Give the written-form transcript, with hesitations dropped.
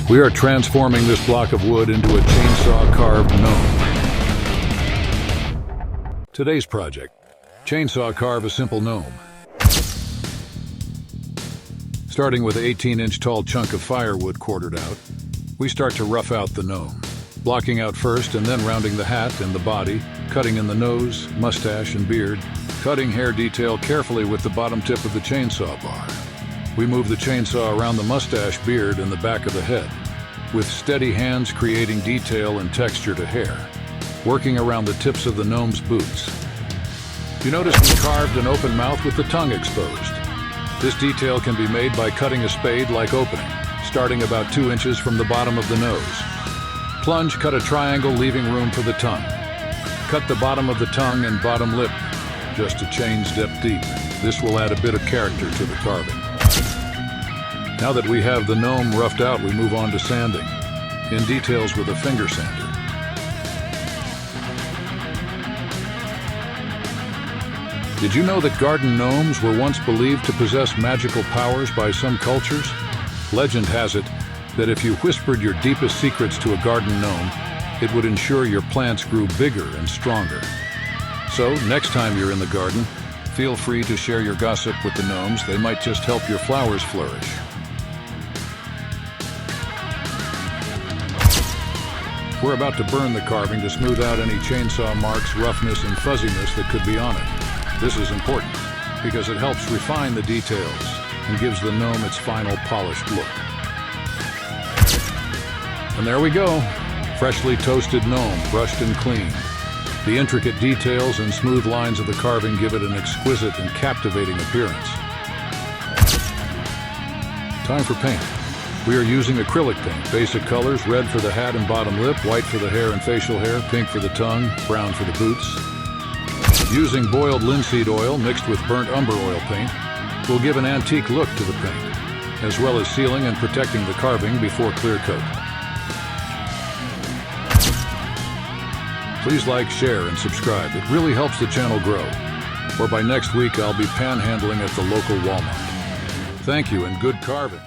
We are transforming this block of wood into a chainsaw carved gnome. Today's project: chainsaw carve a simple gnome. Starting with an 18-inch tall chunk of firewood quartered out, we start to rough out the gnome, blocking out first and then rounding the hat and the body, cutting in the nose, mustache, and beard, cutting hair detail carefully with the bottom tip of the chainsaw bar. We move the chainsaw around the mustache, beard, and the back of the head, with steady hands creating detail and texture to hair, working around the tips of the gnome's boots. You notice we carved an open mouth with the tongue exposed. This detail can be made by cutting a spade-like opening, starting about 2 inches from the bottom of the nose. Plunge, cut a triangle, leaving room for the tongue. Cut the bottom of the tongue and bottom lip, just a chain's depth deep. This will add a bit of character to the carving. Now that we have the gnome roughed out, we move on to sanding, in details with a finger sander. Did you know that garden gnomes were once believed to possess magical powers by some cultures? Legend has it that if you whispered your deepest secrets to a garden gnome, it would ensure your plants grew bigger and stronger. So, next time you're in the garden, feel free to share your gossip with the gnomes. They might just help your flowers flourish. We're about to burn the carving to smooth out any chainsaw marks, roughness, and fuzziness that could be on it. This is important because it helps refine the details and gives the gnome its final polished look. And there we go, freshly toasted gnome, brushed and cleaned. The intricate details and smooth lines of the carving give it an exquisite and captivating appearance. Time for paint. We are using acrylic paint, basic colors: red for the hat and bottom lip, white for the hair and facial hair, pink for the tongue, brown for the boots. Using boiled linseed oil mixed with burnt umber oil paint will give an antique look to the paint, as well as sealing and protecting the carving before clear coat. Please like, share, and subscribe. It really helps the channel grow. Or by next week, I'll be panhandling at the local Walmart. Thank you and good carving.